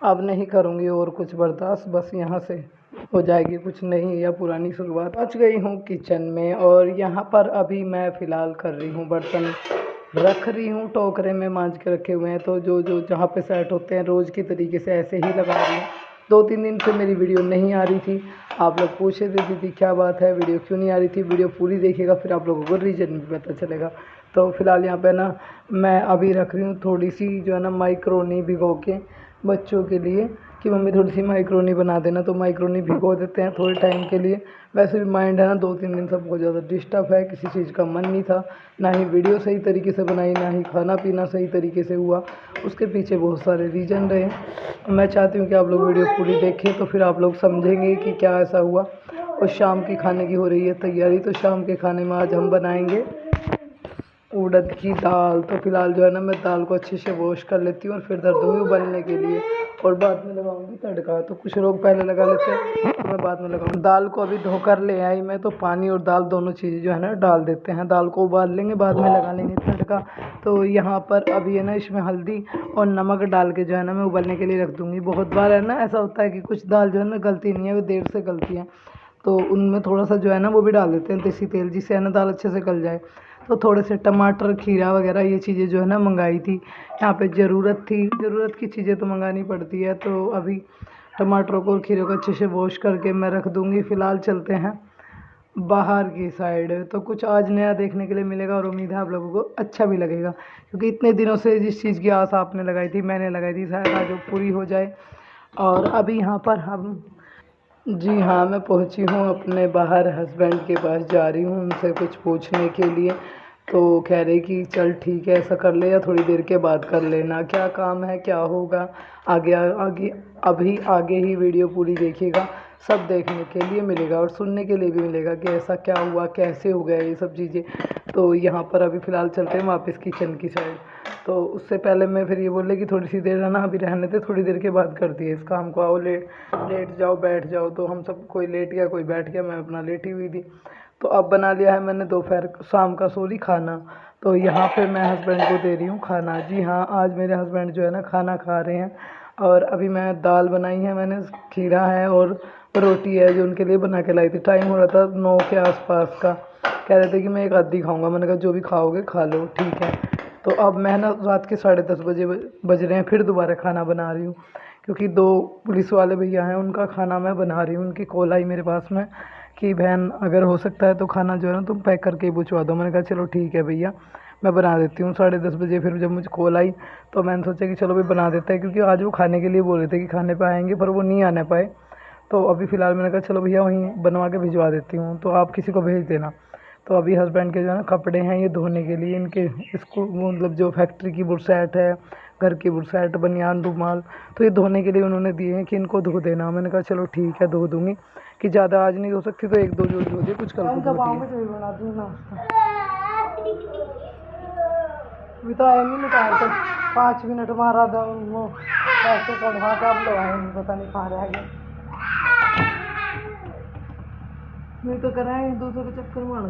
अब नहीं करूँगी और कुछ बर्दाश्त, बस यहाँ से हो जाएगी कुछ नहीं या पुरानी शुरुआत। पहुँच गई हूँ किचन में और यहाँ पर अभी मैं फ़िलहाल कर रही हूँ बर्तन रख रही हूँ, टोकरे में मांज के रखे हुए हैं। तो जो जो जहाँ पे सेट होते हैं रोज़ की तरीके से ऐसे ही लगा रही हूँ। 2-3 दिन से मेरी वीडियो नहीं आ रही थी। आप लोग पूछे थे दीदी क्या बात है, वीडियो क्यों नहीं आ रही थी। वीडियो पूरी देखिएगा फिर आप लोगों को रीज़न भी पता चलेगा। तो फ़िलहाल यहाँ पे ना मैं अभी रख रही हूँ थोड़ी सी जो है ना माइक्रोनी भिगो के बच्चों के लिए कि मम्मी थोड़ी सी माइक्रोनी बना देना। तो माइक्रोनी भिगो देते हैं थोड़े टाइम के लिए। वैसे भी माइंड है ना 2-3 दिन से बहुत ज़्यादा डिस्टर्ब है, किसी चीज़ का मन नहीं था, ना ही वीडियो सही तरीके से बनाई, ना ही खाना पीना सही तरीके से हुआ। उसके पीछे बहुत सारे रीज़न रहे। मैं चाहती हूँ कि आप लोग वीडियो पूरी देखें तो फिर आप लोग समझेंगे कि क्या ऐसा हुआ। और शाम की खाने की हो रही है तैयारी। तो शाम के खाने में आज हम बनाएंगे उड़द की दाल। तो फिलहाल जो है ना मैं दाल को अच्छे से वॉश कर लेती हूँ और फिर धर दूँगी उबलने के लिए और बाद में लगाऊंगी तड़का। तो कुछ लोग पहले लगा लेते हैं तो मैं बाद में लगाऊंगी। दाल को अभी धोकर ले आई मैं, तो पानी और दाल दोनों चीज़ें जो है ना डाल देते हैं। दाल को उबाल लेंगे, बाद में लगा लेंगे तड़का। तो यहाँ पर अभी है ना इसमें हल्दी और नमक डाल के जो है ना मैं उबलने के लिए रख दूँगी। बहुत बार है ना ऐसा होता है कि कुछ दाल जो है ना गलती नहीं है, वो देर से गलती है। तो उनमें थोड़ा सा जो है ना वो भी डाल देते हैं देसी तेल, जिससे है ना दाल अच्छे से गल जाए। तो थोड़े से टमाटर, खीरा वगैरह ये चीज़ें जो है ना मंगाई थी। यहाँ पे ज़रूरत की चीज़ें तो मंगानी पड़ती है। तो अभी टमाटरों को और खीरे को अच्छे से वॉश करके मैं रख दूँगी। फ़िलहाल चलते हैं बाहर की साइड। तो कुछ आज नया देखने के लिए मिलेगा और उम्मीद है आप लोगों को अच्छा भी लगेगा, क्योंकि इतने दिनों से जिस चीज़ की आस आपने लगाई थी, मैंने लगाई थी, शायद आज वो पूरी हो जाए। और अभी यहाँ पर हम जी हाँ, मैं पहुँची हूँ अपने बाहर हस्बैंड के पास जा रही हूँ उनसे कुछ पूछने के लिए। तो कह रहे कि चल ठीक है, ऐसा कर ले या थोड़ी देर के बाद कर लेना, क्या काम है क्या होगा आगे आगे। अभी आगे ही वीडियो पूरी देखिएगा, सब देखने के लिए मिलेगा और सुनने के लिए भी मिलेगा कि ऐसा क्या हुआ, कैसे हो गया ये सब चीज़ें। तो यहाँ पर अभी फ़िलहाल चलते हैं वापस किचन की साइड। तो उससे पहले मैं फिर ये बोले कि थोड़ी सी देर है ना अभी रहने दे, थोड़ी देर के बाद कर दिए इस काम को। आओ लेट जाओ बैठ जाओ। तो हम सब कोई लेट गया कोई बैठ गया, मैं अपना लेटी हुई थी। तो अब बना लिया है मैंने दोपहर शाम का खाना। तो यहाँ पे मैं हस्बैंड को दे रही हूँ खाना। जी हाँ, आज मेरे हस्बैंड जो है ना खाना खा रहे हैं। और अभी मैं दाल बनाई है मैंने, खीरा है और रोटी है जो उनके लिए बना के लाई थी। टाइम हो रहा था 9 के आसपास का। कह रहे थे कि मैं एक आधी खाऊंगा। मैंने कहा जो भी खाओगे खा लो, ठीक है। तो अब मैं ना रात के 10:30 बजे बज रहे हैं, फिर दोबारा खाना बना रही हूँ, क्योंकि 2 पुलिस वाले भैया हैं, उनका खाना मैं बना रही हूँ। उनकी कॉल आई मेरे पास में कि बहन अगर हो सकता है तो खाना जो है ना तुम पैक करके ही भिजवा दो। मैंने कहा चलो ठीक है भैया, मैं बना देती हूँ। 10:30 बजे फिर जब मुझे कॉल आई तो मैंने सोचा कि चलो भाई बना देते हैं, क्योंकि आज वो खाने के लिए बोल रहे थे कि खाने पे आएंगे, पर वो नहीं आने पाए। तो अभी फ़िलहाल मैंने कहा चलो भैया वहीं बनवा के भिजवा देती हूँ, तो आप किसी को भेज देना। तो अभी हस्बैंड के जो है ना कपड़े हैं ये धोने के लिए, इनके इसको मतलब जो फैक्ट्री की बुशर्ट है, घर की बुशर्ट, बनियान, रुमाल, तो ये धोने के लिए उन्होंने दिए हैं कि इनको धो देना। मैंने कहा चलो ठीक है धो दूँगी, कि ज़्यादा आज नहीं धो सकती तो 1-2 जो धो दिए, कुछ कल को धो दिए। बना दूँ नाश्ता, अभी तो आए नहीं निकाल तो 5 मिनट मारा था वो पैसे कढ़वा कर लो आए, पता नहीं कहाँ रह गए। नहीं तो कराए दूसरे के चक्कर मार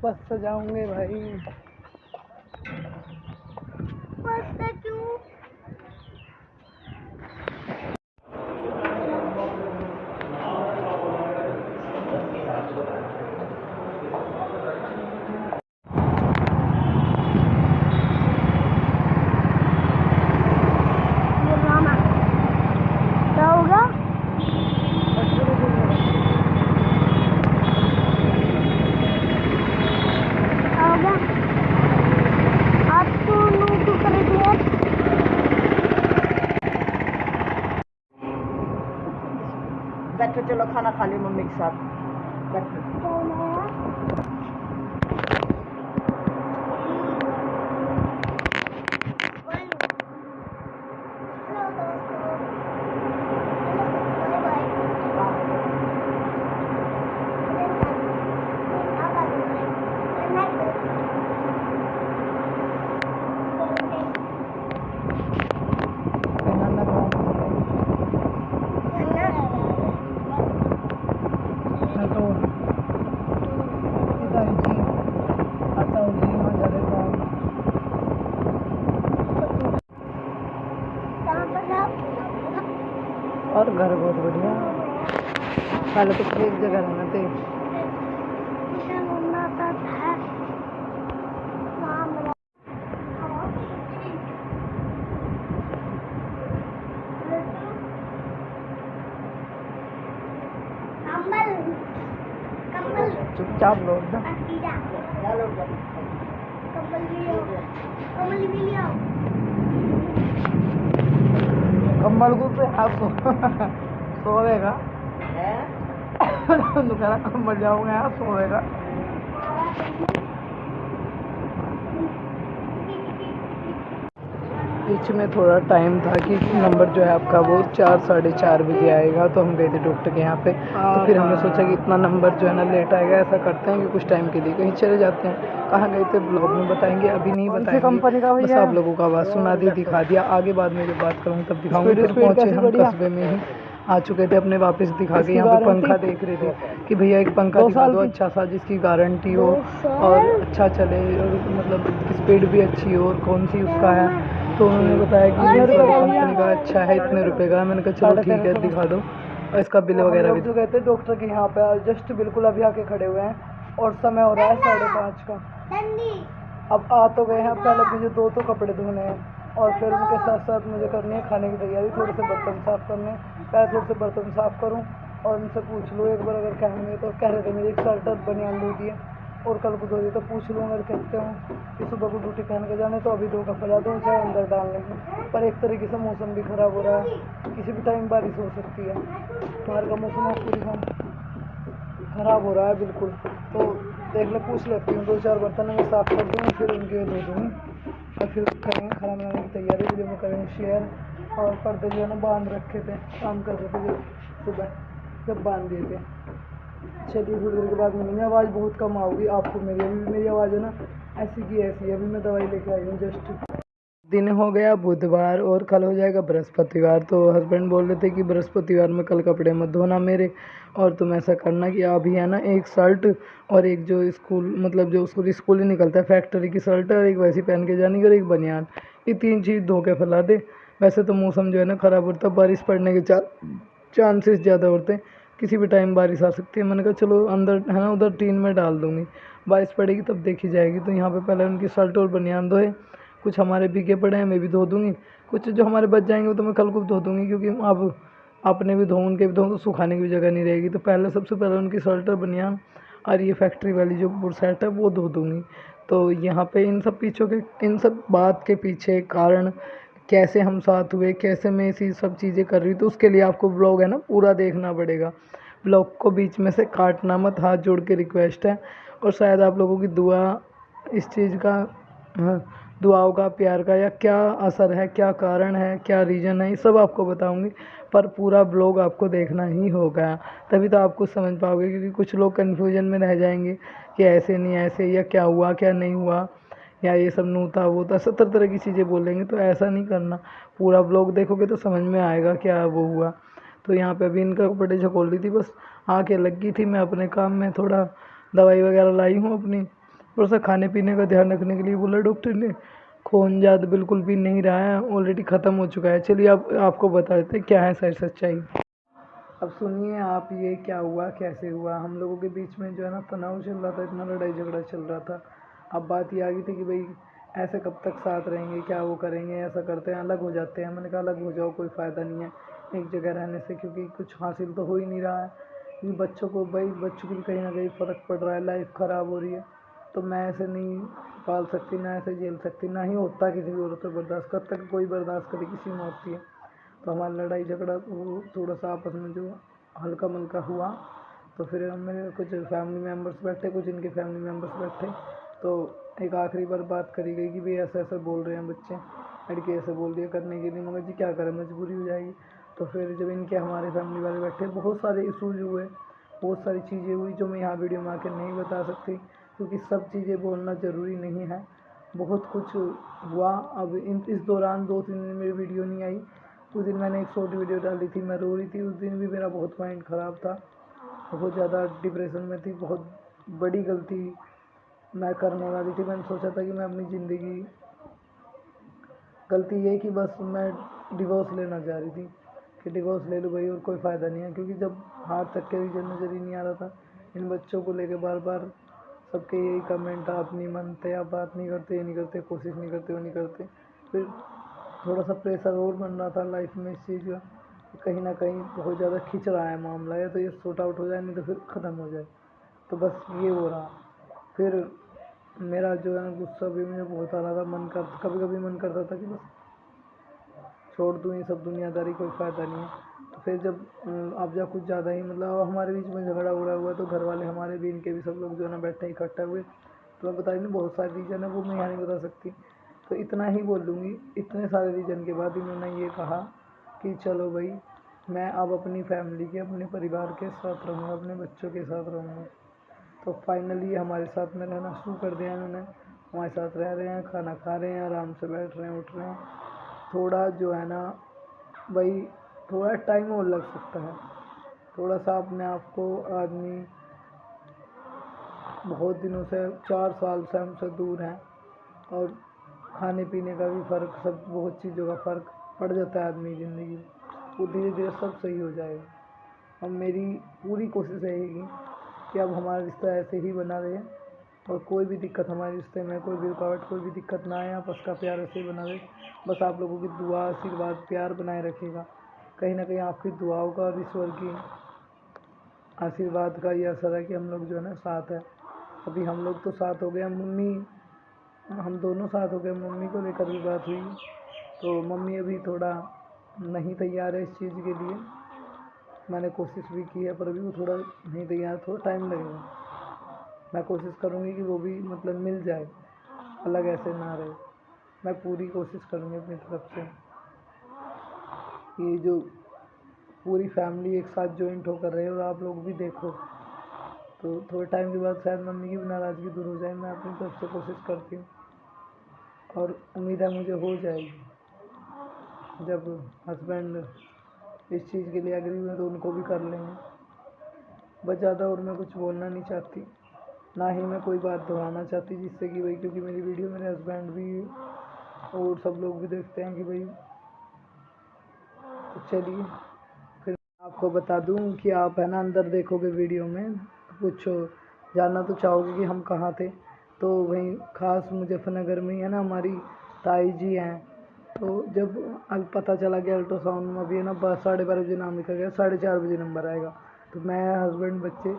बस सजाऊंगे भाई। बस क्यों? क्या होगा? आप तो कर दिया। बैठो चलो खाना खा ली मम्मी के साथ, बैठो। और घर बहुत बढ़िया। पहले तो एक जगह रहना थे। चुपचाप लो ना। कम्बल को पे आप सोएगा। कम्बल जाओगे आप सोएगा। बीच में थोड़ा टाइम था कि नंबर जो है आपका वो 4 साढ़े 4 बजे आएगा, तो हम गए थे डॉक्टर के यहाँ पे। तो फिर हमने सोचा कि इतना नंबर जो है ना लेट आएगा, ऐसा करते हैं कि कुछ टाइम के लिए कहीं चले जाते हैं। कहाँ गए थे ब्लॉग में बताएंगे, अभी नहीं बताएंगे। बस आप लोगों को आवाज़ सुना दी, दिखा दिया। आगे बाद में जब बात करूँगी तब दिखाऊंगी। फिर पहुँचे हम कस्बे में ही आ चुके थे अपने, वापस दिखा के। यहाँ पे पंखा देख रहे थे कि भैया एक पंखा दिखा दो अच्छा सा, जिसकी गारंटी हो और अच्छा चले और मतलब स्पीड भी अच्छी हो और कौन सी उसका है। तो उन्होंने बताया कि कंपनी का अच्छा है, इतने रुपए का। मैंने कहा चलो ठीक है दिखा दो, और इसका बिल वगैरह भी। जो गए थे डॉक्टर के यहाँ पे और जस्ट बिल्कुल अभी आके खड़े हुए हैं और समय हो रहा है 5:30 का। अब आ तो गए हैं। पहले मुझे 2 तो कपड़े धोने हैं और फिर उनके साथ साथ मुझे करनी है खाने की तैयारी। थोड़े से बर्तन साफ़ करने हैं, पहले थोड़े से बर्तन साफ़ करूँ और उनसे पूछ लूँ एक बार अगर कहेंगे तो। कह रहे थे मेरी एक शर्ट बनियान लो दिए और कल को धो दिए, तो पूछ लूँ अगर कहते हो कि सुबह को ड्यूटी पहन के जाने तो अभी 2 का फैला दूँ चाहे अंदर डालने की। पर एक तरीके से मौसम भी ख़राब हो रहा है, किसी भी टाइम बारिश हो सकती है। बाहर का मौसम पूरी ख़राब हो रहा है बिल्कुल। तो देख ले, पूछ लेती हूँ। 2-4 बर्तन मैं साफ़ कर दूँगी, फिर उनके धो दूँगी और फिर करेंगे खाना बनाने की तैयारी। वीडियो में करेंगे शेयर। और पर्दे जो है ना बांध रखे थे, काम कर रहे थे जो सुबह जब बांध दिए थे। चलिए थोड़ी देर के बाद मिलेंगे। आवाज़ बहुत कम आओगी आपको मेरी, अभी मेरी आवाज़ है ना ऐसी की ऐसी है। अभी मैं दवाई लेके आई हूँ जस्ट। दिन हो गया बुधवार और कल हो जाएगा बृहस्पतिवार। तो हस्बैंड बोल रहे थे कि बृहस्पतिवार में कल कपड़े मत धोना मेरे, और तुम ऐसा करना कि अभी है ना एक शर्ट और एक जो स्कूल मतलब जो उसको स्कूल ही निकलता है फैक्ट्री की शर्ट है, और एक वैसी पहन के जाने की और एक बनियान, ये 3 चीज़ धो के फैला दे। वैसे तो मौसम जो है ना ख़राब होता है, बारिश पड़ने के चांसेस ज़्यादा होते हैं, किसी भी टाइम बारिश आ सकती है। मैंने कहा चलो अंदर है ना उधर टीन में डाल दूँगी, बारिश पड़ेगी तब देखी जाएगी। तो यहाँ पे पहले उनकी शर्ट और बनियान धोए, कुछ हमारे भीगे पड़े हैं मैं भी धो दूँगी, कुछ जो हमारे बच जाएंगे वो तो मैं कल को धो दूँगी, क्योंकि अब अपने भी धो उनके भी धो तो सुखाने की भी जगह नहीं रहेगी। तो पहले सबसे पहले उनकी शर्ट और बनियान और ये फैक्ट्री वाली जो बुशर्ट है वो धो दूँगी। तो यहाँ पे इन सब इन सब बात के पीछे कारण कैसे हम साथ हुए, कैसे मैं इसी सब चीज़ें कर रही हूँ, तो उसके लिए आपको ब्लॉग है ना पूरा देखना पड़ेगा। ब्लॉग को बीच में से काटना मत, हाथ जोड़ के रिक्वेस्ट है। और शायद आप लोगों की दुआ इस चीज़ का, हाँ, दुआओं का, प्यार का, या क्या असर है, क्या कारण है, क्या रीज़न है, ये सब आपको बताऊंगी। पर पूरा ब्लॉग आपको देखना ही होगा, तभी तो आप कुछ समझ पाओगे। क्योंकि कुछ लोग कन्फ्यूजन में रह जाएंगे कि ऐसे नहीं ऐसे, या क्या हुआ क्या नहीं हुआ, या ये सब नू था वो था, 70 तरह की चीज़ें बोलेंगे। तो ऐसा नहीं करना, पूरा ब्लॉग देखोगे तो समझ में आएगा क्या वो हुआ। तो यहाँ पे अभी इनका कपड़े झकोल रही थी, बस आके लगी थी। मैं अपने काम में थोड़ा दवाई वगैरह लाई हूँ अपनी, थोड़ा सा खाने पीने का ध्यान रखने के लिए बोला डॉक्टर ने। खून ज़्यादा बिल्कुल भी नहीं रहा है, ऑलरेडी ख़त्म हो चुका है। चलिए आपको बता देते हैं क्या है सही सच्चाई। अब सुनिए आप, ये क्या हुआ कैसे हुआ। हम लोगों के बीच में जो है ना तनाव चल रहा था, इतना लड़ाई झगड़ा चल रहा था। अब बात ये आ गई थी कि भाई ऐसे कब तक साथ रहेंगे, क्या वो करेंगे, ऐसा करते हैं अलग हो जाते हैं। मैंने कहा अलग हो जाओ, कोई फ़ायदा नहीं है एक जगह रहने से, क्योंकि कुछ हासिल तो हो ही नहीं रहा है। क्योंकि बच्चों को बच्चों की कहीं ना कहीं फ़र्क पड़ रहा है, लाइफ ख़राब हो रही है। तो मैं ऐसे नहीं पाल सकती, ना ऐसे झेल सकती, ना ही होता किसी भी औरत से बर्दाश्त, कब तक कोई बर्दाश्त करे, किसी में होती है। तो हमारी लड़ाई झगड़ा वो थोड़ा सा आपस में जो हल्का मल्का हुआ। तो फिर मेरे कुछ फैमिली मेम्बर्स बैठे, कुछ इनके फैमिली मेम्बर्स बैठे। तो एक आखिरी बार बात करी गई कि भाई ऐसा ऐसा बोल रहे हैं बच्चे, लड़की ऐसे बोल दिया करने के लिए। मगर जी क्या करें, मजबूरी हो जाएगी। तो फिर जब इनके हमारे फैमिली वाले बैठे, बहुत सारे इशूज़ हुए, बहुत सारी चीज़ें हुई जो मैं यहाँ वीडियो में आकर नहीं बता सकती, क्योंकि सब चीज़ें बोलना ज़रूरी नहीं है। बहुत कुछ हुआ। अब इस दौरान 2-3 दिन मेरी वीडियो नहीं आई। उस दिन मैंने एक शॉर्ट वीडियो डाली थी, मैं रो रही थी। उस दिन भी मेरा बहुत माइंड ख़राब था, बहुत ज़्यादा डिप्रेशन में थी। बहुत बड़ी गलती मैं करने वाली थी। मैंने सोचा था कि मैं अपनी ज़िंदगी, गलती ये कि बस मैं डिवोर्स लेना चाह रही थी, कि डिवोर्स ले लो भाई और कोई फ़ायदा नहीं है, क्योंकि जब हाथ तक के रीजन नज़र ही नहीं आ रहा था। इन बच्चों को लेके बार बार सबके यही कमेंट, आप नहीं मानते, आप बात नहीं करते, ये नहीं करते, कोशिश नहीं करते, वो नहीं करते। फिर थोड़ा सा प्रेशर और बन रहा था लाइफ में इस चीज़ का, कहीं ना कहीं बहुत ज़्यादा खिंच रहा है मामला, या तो ये सॉर्ट आउट हो जाए, नहीं तो फिर ख़त्म हो जाए। तो बस ये हो रहा। फिर मेरा जो है गुस्सा भी मुझे बहुत आ रहा था, कभी कभी मन करता था कि बस छोड़ दूँ ये सब दुनियादारी, कोई फ़ायदा नहीं है। तो फिर जब अब जब कुछ ज़्यादा ही मतलब हमारे बीच में झगड़ा उगड़ा हुआ, तो घर वाले हमारे भी, इनके भी, सब लोग जो है ना बैठे इकट्ठा हुए। तो मैं बता रही हूँ बहुत सारे रीज़न है, वो मैं यहाँ नहीं बता सकती, तो इतना ही बोल लूँगी। इतने सारे रीज़न के बाद इन्होंने ये कहा कि चलो भाई, मैं अब अपनी फैमिली के, अपने परिवार के साथ रहूँगा, अपने बच्चों के साथ रहूँगा। तो फाइनली हमारे साथ में रहना शुरू कर दिया इन्होंने, हमारे साथ रह रहे हैं, खाना खा रहे हैं, आराम से बैठ रहे हैं, उठ रहे हैं। थोड़ा जो है ना भाई, थोड़ा टाइम और लग सकता है, थोड़ा सा अपने आप को आदमी बहुत दिनों से, 4 साल से हमसे दूर हैं, और खाने पीने का भी फ़र्क, सब बहुत चीज़ों का फ़र्क पड़ जाता है आदमी की ज़िंदगी में। वो धीरे धीरे सब सही हो जाएगा। अब मेरी पूरी कोशिश रहेगी कि अब हमारा रिश्ता ऐसे ही बना रहे, और कोई भी दिक्कत हमारे रिश्ते में, कोई भी रुकावट, कोई भी दिक्कत ना आए, आपस का प्यार ऐसे ही बना रहे। बस आप लोगों की दुआ, आशीर्वाद, प्यार बनाए रखेगा। कहीं ना कहीं आपकी दुआओं का और ईश्वर की आशीर्वाद का ये असर है कि हम लोग जो है ना साथ है। अभी हम लोग तो साथ हो गए, मम्मी, हम दोनों साथ हो गए। मम्मी को लेकर भी बात हुई, तो मम्मी अभी थोड़ा नहीं तैयार है इस चीज़ के लिए। मैंने कोशिश भी की है, पर अभी वो थोड़ा नहीं तैयार, थोड़ा टाइम लगेगा। मैं कोशिश करूँगी कि वो भी मतलब मिल जाए, अलग ऐसे ना रहे। मैं पूरी कोशिश करूँगी अपनी तरफ से। ये जो पूरी फैमिली एक साथ जॉइंट होकर रहे, और आप लोग भी देखो, तो थोड़े टाइम के बाद शायद मम्मी की भी नाराज़गी दूर हो जाए। मैं अपनी तरफ से कोशिश करती हूँ, और उम्मीद है मुझे हो जाएगी। जब हस्बैंड इस चीज़ के लिए एग्री हुए, तो उनको भी कर लेंगे। बस ज़्यादा और मैं कुछ बोलना नहीं चाहती, ना ही मैं कोई बात दोहराना चाहती, जिससे कि भाई, क्योंकि मेरी वीडियो मेरे हस्बैंड भी और सब लोग भी देखते हैं कि भाई, तो चलिए फिर आपको बता दूं कि आप है ना अंदर देखोगे वीडियो में, पूछो, जानना तो चाहोगे कि हम कहाँ थे। तो वहीं ख़ास मुजफ्फरनगर में ही है ना हमारी ताई जी हैं। तो जब अभी पता चला कि अल्ट्रासाउंड में अभी है ना 12:30 बजे नाम लिखा गया, 4:30 बजे नंबर आएगा, तो मैं, हस्बैंड, बच्चे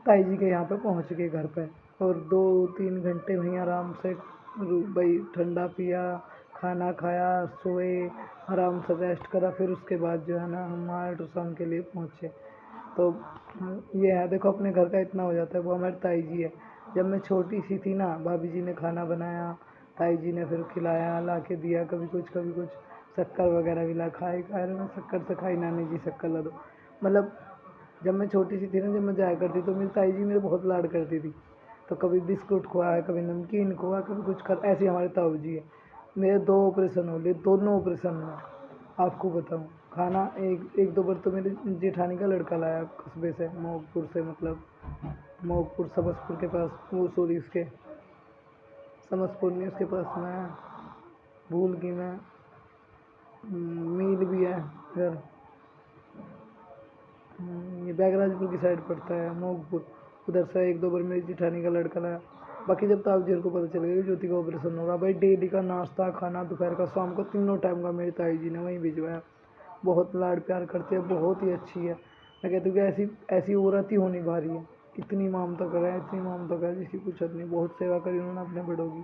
ताई जी के यहाँ पे पहुँच गए घर पे, और 2-3 घंटे वहीं आराम से भाई ठंडा पिया, खाना खाया, सोए, आराम से रेस्ट करा। फिर उसके बाद जो है ना हम अल्ट्रासाउंड के लिए पहुँचे। तो ये है, देखो अपने घर का इतना हो जाता है। वो हमारी ताई जी है। जब मैं छोटी सी थी ना, भाभी जी ने खाना बनाया, ताई जी ने फिर खिलाया, ला के दिया, कभी कुछ शक्कर वगैरह भी ला, खाए खा रहे, मैं शक्कर से खाई, नानी जी शक्कर ला दो। मतलब जब मैं छोटी सी थी ना, जब मैं जाया करती, तो मेरी ताई जी मेरे बहुत लाड करती थी। तो कभी बिस्कुट खुआया, कभी नमकीन खुआ, कभी कुछ कर, ऐसी हमारी ताऊ जी है। मेरे 2 ऑपरेशन हो लिए, दोनों ऑपरेशन में आपको बताऊं, खाना एक दो बार तो मेरे जेठानी का लड़का लाया कस्बे से, मोहकपुर से, मतलब मोहकपुर समसपुर के पास, वो सॉरी इसके समसपुर नहीं, उसके पास में भूल गई मैं, मील भी है इधर, ये बैगराजपुर की साइड पड़ता है मोहकपुर, उधर से एक दो बार मेरी जेठानी का लड़का लाया। बाकी जब ताऊ जी को पता चल गया कि ज्योति का ऑपरेशन होगा, भाई डेली का नाश्ता, खाना, दोपहर का, शाम को, तीनों टाइम का मेरी ताई जी ने वहीं भिजवाया। बहुत लाड प्यार करती है, बहुत ही अच्छी है। मैं कहती हूँ कि ऐसी ऐसी औरत ही होनी भारी है। इतनी ममता करे, इतनी ममता करे जिसकी कुछ हद नहीं। बहुत सेवा करी उन्होंने अपने बड़ों की।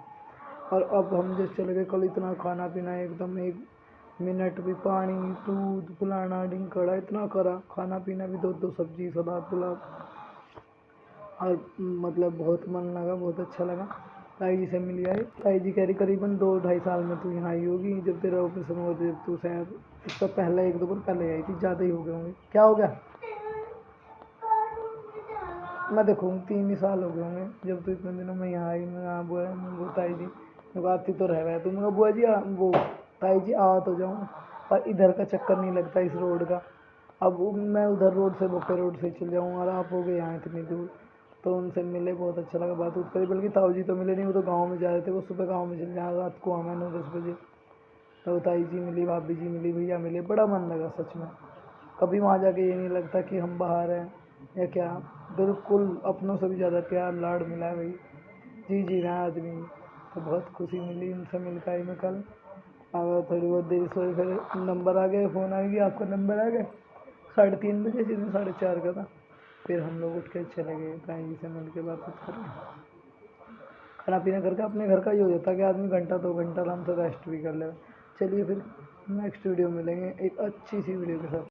और अब हम जैसे चले गए कल, इतना खाना पीना एकदम, 1 मिनट भी, पानी, दूध, फलाना ढिंकड़ा, इतना करा, खाना पीना भी, 2-2 सब्जी, सलाद, पुलाव, और मतलब बहुत मन लगा, बहुत अच्छा लगा। ताई जी से मिल आए। ताई जी कह रही करीबन 2-2.5 साल में तू यहाँ आई होगी, जब तेरा ऑपरेशन हुआ था, जब तू शायद इसका पहले 1-2 बार पहले आई थी, ज़्यादा ही हो गए होंगे। क्या हो गया? मैं देखूँ 3 ही साल हो गए होंगे जब तू इतने दिनों में यहाँ आई। मैं, हाँ बुआ, वो ताई जी, मैं आती तो रह गया, तो मैं बुआ जी वो ताई जी आ तो जाऊँ, पर इधर का चक्कर नहीं लगता इस रोड का। अब मैं उधर रोड से, बोके रोड से चल जाऊँ, और आप हो गए यहाँ इतनी दूर। तो उनसे मिले, बहुत अच्छा लगा, बात उत करी। बल्कि ताऊ जी तो मिले नहीं, वो तो गाँव में जा रहे थे, वो सुबह गाँव में चले जाए, रात को आना 9-10 बजे। तो ताई जी मिली, भाभी जी मिली, भैया मिले, बड़ा मन लगा सच में। कभी वहाँ जाके ये नहीं लगता कि हम बाहर हैं या क्या। बिल्कुल अपनों से भी ज़्यादा प्यार लाड़ मिला भाई, जी रहा आदमी। तो बहुत खुशी मिली इनसे मिलकर ही मैं कल। और थोड़ी बहुत देर सोई, फिर नंबर आ गया, फ़ोन आ गया, आपका नंबर आ गया 3:30 बजे, सीधे 4:30 का था। फिर हम लोग उठ के चले गए ताई से मिल के बात कर, खाना पीना करके। अपने घर का ये हो जाता है कि आदमी घंटा 2 घंटा आराम से रेस्ट भी कर ले। चलिए फिर नेक्स्ट वीडियो मिलेंगे एक अच्छी सी वीडियो के साथ।